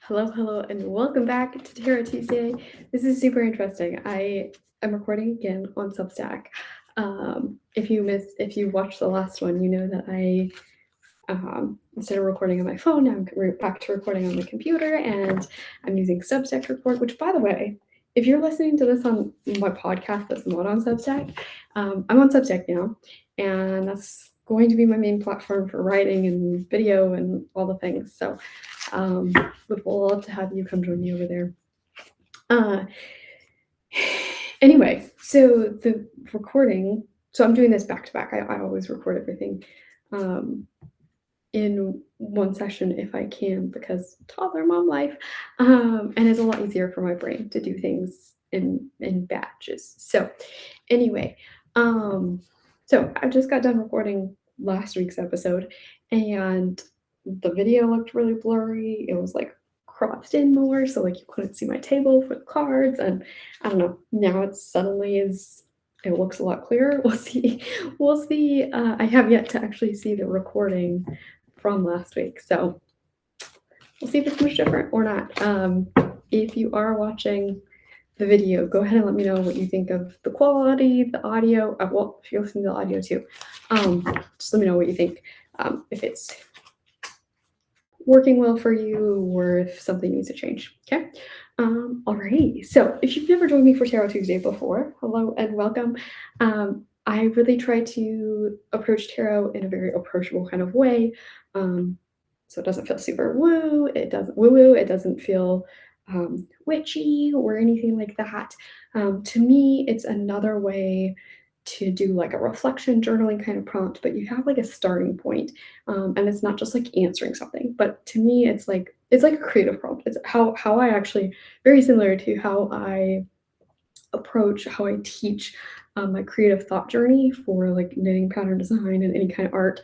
Hello, and welcome back to Tarot Tuesday. This is super interesting. I am recording again on Substack. If you watched the last one, you know that I instead of recording on my phone, now I'm back to recording on the computer, and I'm using Substack to record. Which, by the way, if you're listening to this on my podcast that's not on Substack, I'm on Substack now, and that's going to be my main platform for writing and video and all the things. So would love to have you come join me over there. Anyway, so the recording, so I'm doing this back to back. I always record everything in one session if I can, because toddler mom life, and it's a lot easier for my brain to do things in batches. So anyway, so I just got done recording last week's episode, and the video looked really blurry. It was like cropped in more, so like you couldn't see my table for the cards, and I don't know, now it looks a lot clearer. We'll see. I have yet to actually see the recording from last week, so we'll see if it's much different or not. If you are watching the video, go ahead and let me know what you think of the quality, the audio. Well, if you're listening to the audio too, just let me know what you think. If it's working well for you or if something needs to change. Okay. Alrighty. So if you've never joined me for Tarot Tuesday before, hello and welcome. I really try to approach tarot in a very approachable kind of way. So it doesn't feel super woo. It doesn't woo-woo. It doesn't feel witchy or anything like that. To me, it's another way to do like a reflection journaling kind of prompt, but you have like a starting point, and it's not just like answering something. But to me, it's like a creative prompt. It's how I actually, very similar to how I teach my creative thought journey for like knitting, pattern design, and any kind of art.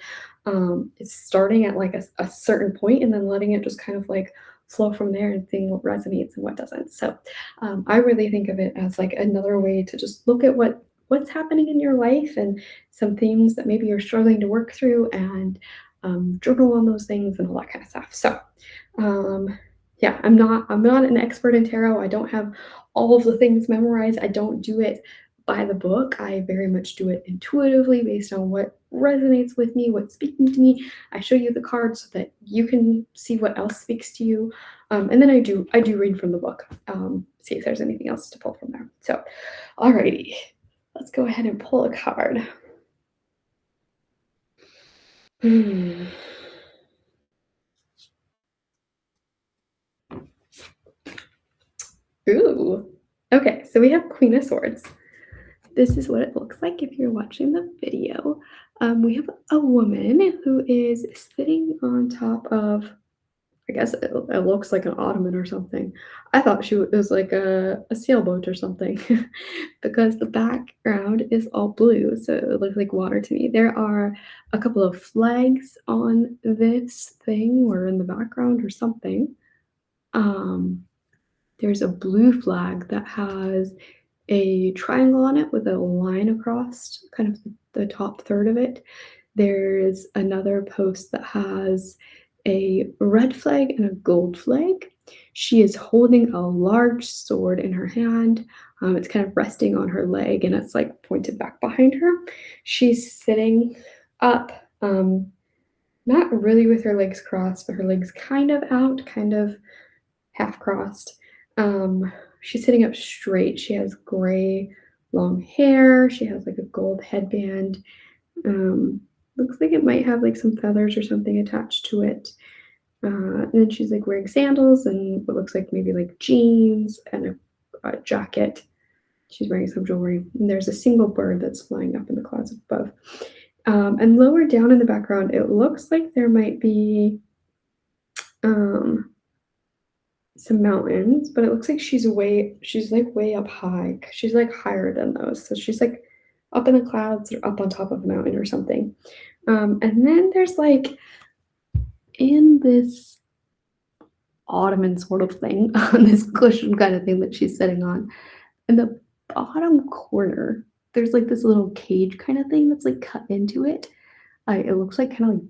It's starting at like a certain point and then letting it just kind of like flow from there and seeing what resonates and what doesn't. So I really think of it as like another way to just look at what's happening in your life and some things that maybe you're struggling to work through, and journal on those things and all that kind of stuff. So yeah, I'm not an expert in tarot. I don't have all of the things memorized. I don't do it by the book. I very much do it intuitively based on what resonates with me, what's speaking to me. I show you the cards so that you can see what else speaks to you. And then I do read from the book, see if there's anything else to pull from there. So, alrighty, let's go ahead and pull a card. Ooh. Okay, so we have Queen of Swords. This is what it looks like if you're watching the video. We have a woman who is sitting on top of, I guess it looks like an ottoman or something. I thought it was like a sailboat or something because the background is all blue, so it looks like water to me. There are a couple of flags on this thing or in the background or something. There's a blue flag that has a triangle on it with a line across kind of the top third of it. There's another post that has a red flag and a gold flag. She is holding a large sword in her hand. It's kind of resting on her leg and it's like pointed back behind her. She's sitting up, not really with her legs crossed, but her legs kind of out, kind of half crossed. She's sitting up straight. She has gray long hair. She has like a gold headband. Looks like it might have like some feathers or something attached to it. And then she's like wearing sandals and what looks like maybe like jeans and a jacket. She's wearing some jewelry. And there's a single bird that's flying up in the clouds above. And lower down in the background, it looks like there might be some mountains, but it looks like she's like way up high. She's like higher than those. So she's like up in the clouds or up on top of a mountain or something. And then there's like in this ottoman sort of thing, on this cushion kind of thing that she's sitting on, in the bottom corner, there's like this little cage kind of thing that's like cut into it. It looks like kind of like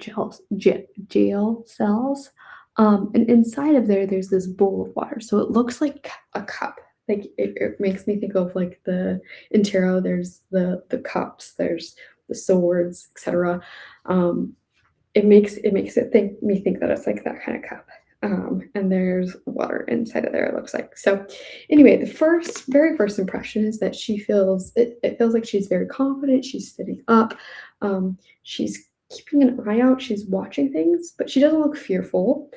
jail cells. And inside of there, there's this bowl of water, so it looks like a cup. Like, it makes me think of, like, in tarot, there's the cups, there's the swords, etcetera. Um, it makes it think that it's, like, that kinda cup. And there's water inside of there, it looks like. So, anyway, the very first impression is that it feels like she's very confident, she's sitting up, she's keeping an eye out, she's watching things, but she doesn't look fearful.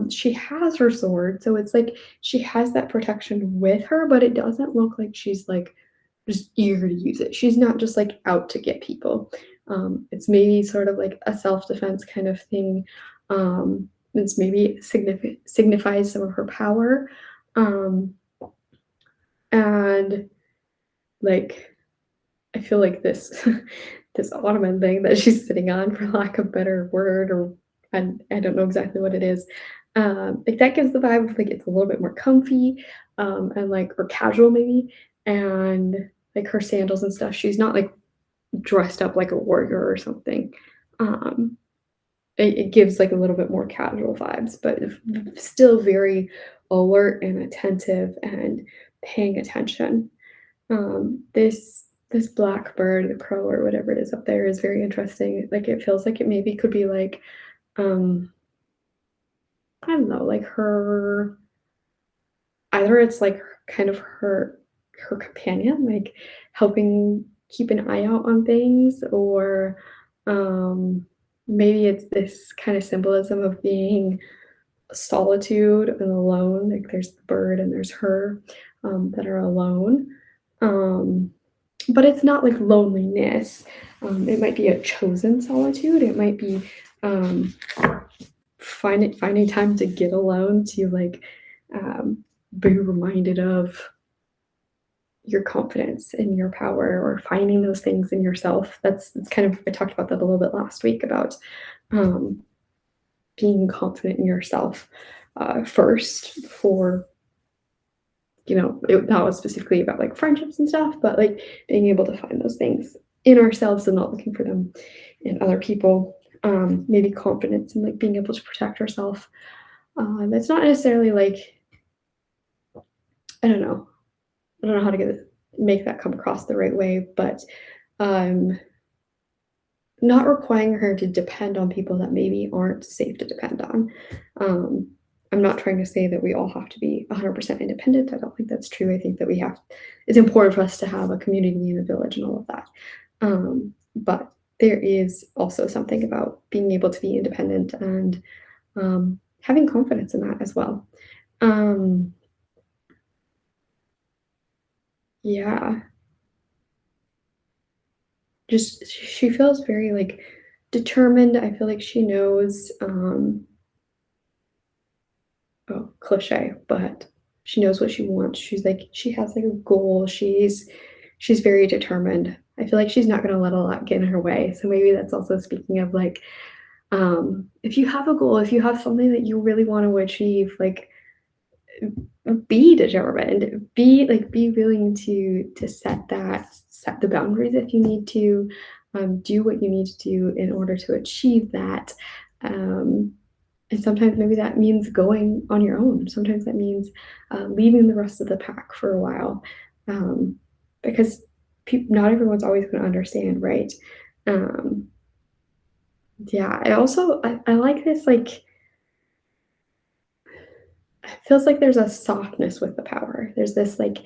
She has her sword, so it's like she has that protection with her, but it doesn't look like she's, like, just eager to use it. She's not just, like, out to get people. It's maybe sort of like a self-defense kind of thing. It's maybe signifies some of her power. Um, and, like, I feel like this this ottoman thing that she's sitting on, for lack of a better word, or and I don't know exactly what it is. Like, that gives the vibe of, like, it's a little bit more comfy, and, like, or casual maybe, and, like, her sandals and stuff, she's not, like, dressed up like a warrior or something. Um, it gives, like, a little bit more casual vibes, but still very alert and attentive and paying attention. This blackbird, the crow or whatever it is up there is very interesting. Like, it feels like it maybe could be like, um, I don't know, like either it's like kind of her companion, like helping keep an eye out on things, or um, maybe it's this kind of symbolism of being solitude and alone. Like, there's the bird and there's her, that are alone. Um, but it's not like loneliness. It might be a chosen solitude. It might be, um, finding time to get alone to, like, um, be reminded of your confidence and your power, or finding those things in yourself. That's kind of, I talked about that a little bit last week about, um, being confident in yourself, first before, that was specifically about, like, friendships and stuff, but, like, being able to find those things in ourselves and not looking for them in other people. Maybe confidence and, like, being able to protect ourselves. It's not necessarily like, I don't know. I don't know how to make that come across the right way, but, um, not requiring her to depend on people that maybe aren't safe to depend on. Um, I'm not trying to say that we all have to be 100% independent. I don't think that's true. I think that it's important for us to have a community and a village and all of that. But there is also something about being able to be independent and, having confidence in that as well. Um, yeah, just she feels very, like, determined. I feel like she knows, oh, cliche, but she knows what she wants. She has, like, a goal. She's very determined. I feel like she's not gonna let a lot get in her way. So maybe that's also speaking of, like, if you have a goal, if you have something that you really want to achieve, like, be determined. Be willing to set the boundaries if you need to, do what you need to do in order to achieve that. Um, and sometimes maybe that means going on your own. Sometimes that means, leaving the rest of the pack for a while, um, because not everyone's always going to understand, right? Um, yeah, I like this, like, it feels like there's a softness with the power. There's this, like,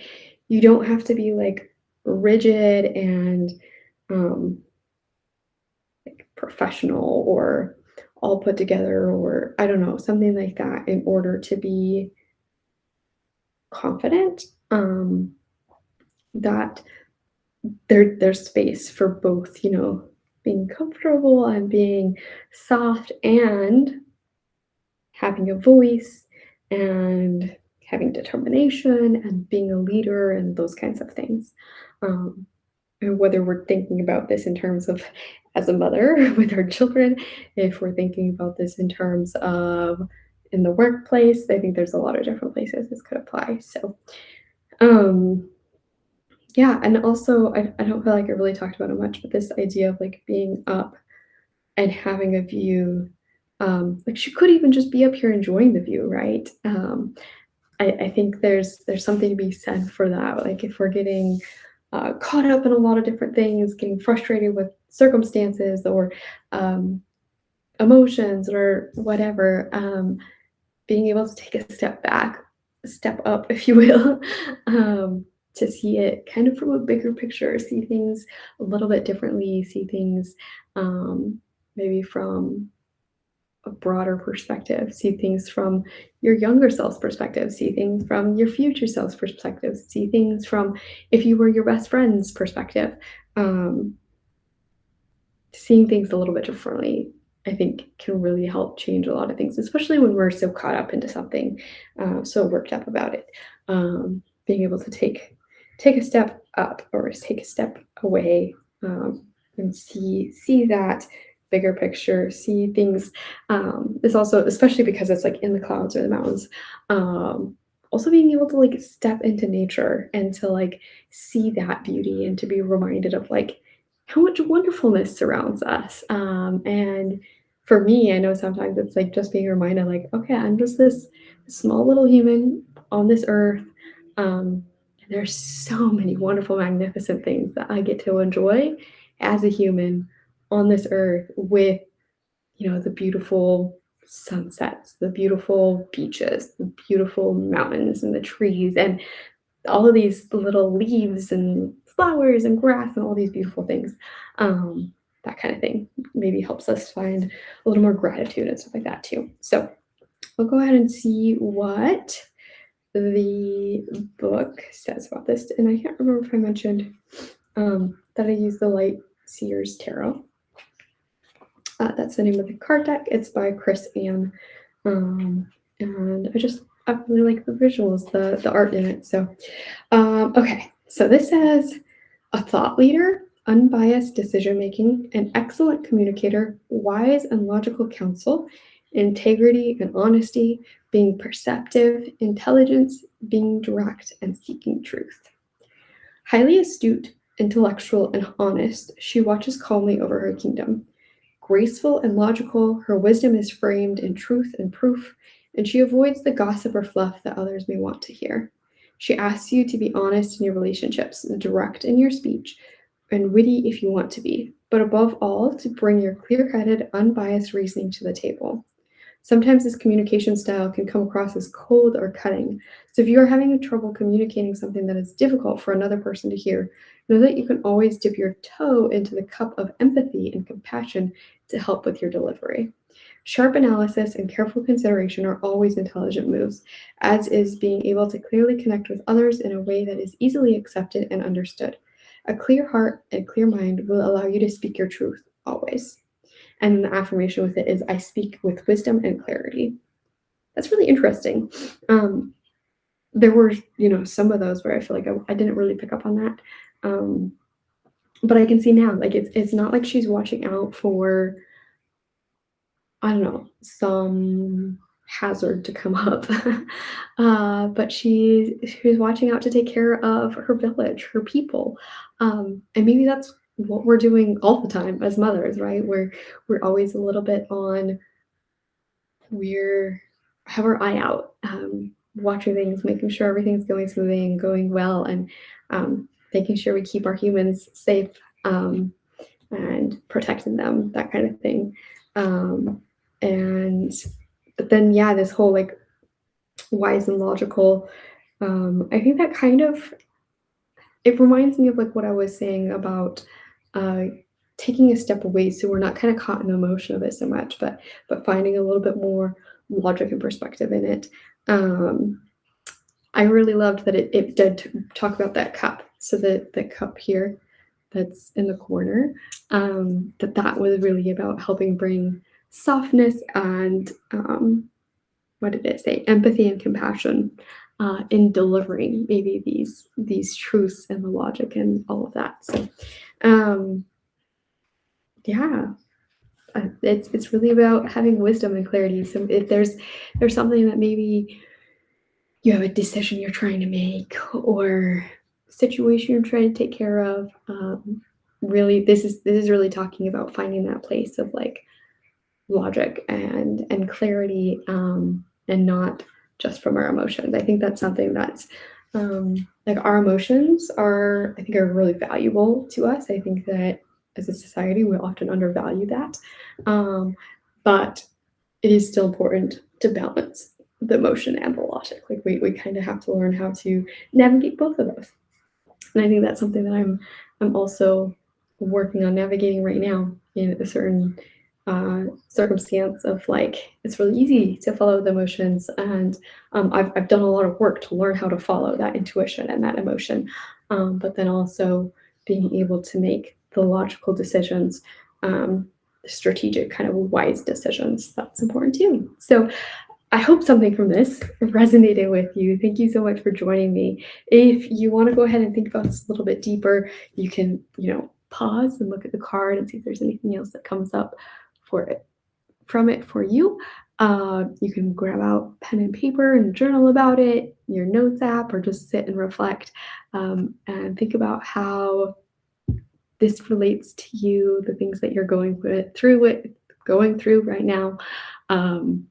you don't have to be, like, rigid and, um, like, professional or all put together, or I don't know, something like that, in order to be confident. That there's space for both, being comfortable and being soft, and having a voice, and having determination, and being a leader, and those kinds of things. Um, and whether we're thinking about this in terms of as a mother with our children, if we're thinking about this in terms of in the workplace, I think there's a lot of different places this could apply. So, um, yeah, and also I don't feel like I really talked about it much, but this idea of, like, being up and having a view Like she could even just be up here enjoying the view, right? I think there's something to be said for that. Like if we're getting caught up in a lot of different things, getting frustrated with circumstances or um, emotions or whatever, being able to take a step back, a step up, if you will, to see it kind of from a bigger picture, see things a little bit differently, see things maybe from a broader perspective, see things from your younger self's perspective, see things from your future self's perspective, see things from if you were your best friend's perspective. Um, Seeing things a little bit differently, I think, can really help change a lot of things, especially when we're so caught up into something, so worked up about it. Being able to take a step up or take a step away, and see that bigger picture, see things. Is also especially because it's like in the clouds or the mountains. Also being able to like step into nature and to like see that beauty and to be reminded of like how much wonderfulness surrounds us. And for me, I know sometimes it's like just being reminded, like, okay, I'm just this small little human on this earth. And there's so many wonderful, magnificent things that I get to enjoy as a human on this earth with, the beautiful sunsets, the beautiful beaches, the beautiful mountains and the trees, and all of these little leaves and flowers and grass and all these beautiful things. That kind of thing maybe helps us find a little more gratitude and stuff like that too. So we'll go ahead and see what the book says about this. And I can't remember if I mentioned that I use the Light Seers Tarot. That's the name of the card deck. It's by Chris Ann. And I really like the visuals, the art in it. So, okay. So this says a thought leader, unbiased decision making, an excellent communicator, wise and logical counsel, integrity and honesty, being perceptive, intelligence, being direct, and seeking truth. Highly astute, intellectual, and honest, she watches calmly over her kingdom. Graceful and logical, her wisdom is framed in truth and proof, and she avoids the gossip or fluff that others may want to hear. She asks you to be honest in your relationships, direct in your speech, and witty if you want to be, but above all, to bring your clear headed, unbiased reasoning to the table. Sometimes this communication style can come across as cold or cutting. So if you are having trouble communicating something that is difficult for another person to hear, know that you can always dip your toe into the cup of empathy and compassion to help with your delivery. Sharp analysis and careful consideration are always intelligent moves, as is being able to clearly connect with others in a way that is easily accepted and understood. A clear heart and clear mind will allow you to speak your truth always. And the affirmation with it is, I speak with wisdom and clarity. That's really interesting. There were, some of those where I feel like I didn't really pick up on that. But I can see now, like it's not like she's watching out for, I don't know, some hazard to come up. But she's watching out to take care of her village, her people. And maybe that's what we're doing all the time as mothers, right? We're always a little bit on, we're have our eye out, watching things, making sure everything's going smoothly and going well, and making sure we keep our humans safe, and protecting them, that kind of thing. And but then, yeah, this whole like wise and logical. I think that kind of it reminds me of like what I was saying about uh, taking a step away, so we're not kind of caught in the emotion of it so much, but finding a little bit more logic and perspective in it. Um, I really loved that it did talk about that cup. So the cup here that's in the corner, that was really about helping bring softness and what did it say? Empathy and compassion, in delivering maybe these truths and the logic and all of that. So, um, yeah, it's really about having wisdom and clarity. So if there's something that maybe you have a decision you're trying to make or situation you're trying to take care of, really this is really talking about finding that place of like logic and clarity, and not just from our emotions. I think that's something that's like our emotions are, I think, are really valuable to us. I think that as a society we often undervalue that, but it is still important to balance the emotion and the logic. Like we kind of have to learn how to navigate both of those. And I think that's something that I'm also working on navigating right now in a certain circumstance of like it's really easy to follow the emotions, and I've done a lot of work to learn how to follow that intuition and that emotion, but then also being able to make the logical decisions, strategic kind of wise decisions. That's important too. So I hope something from this resonated with you. Thank you so much for joining me. If you want to go ahead and think about this a little bit deeper, you can, pause and look at the card and see if there's anything else that comes up for it from it for you. You can grab out pen and paper and journal about it, your notes app, or just sit and reflect, and think about how this relates to you, the things that you're going through right now. Um,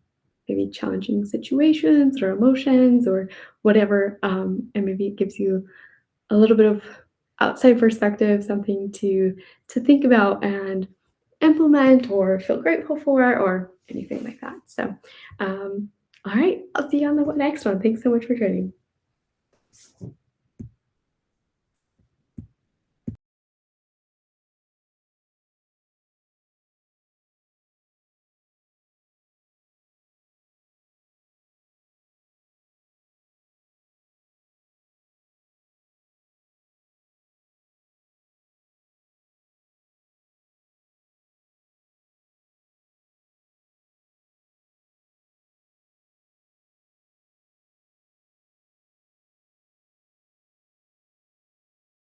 Maybe challenging situations or emotions or whatever, and maybe it gives you a little bit of outside perspective, something to think about and implement or feel grateful for or anything like that. So, all right, I'll see you on the next one. Thanks so much for joining.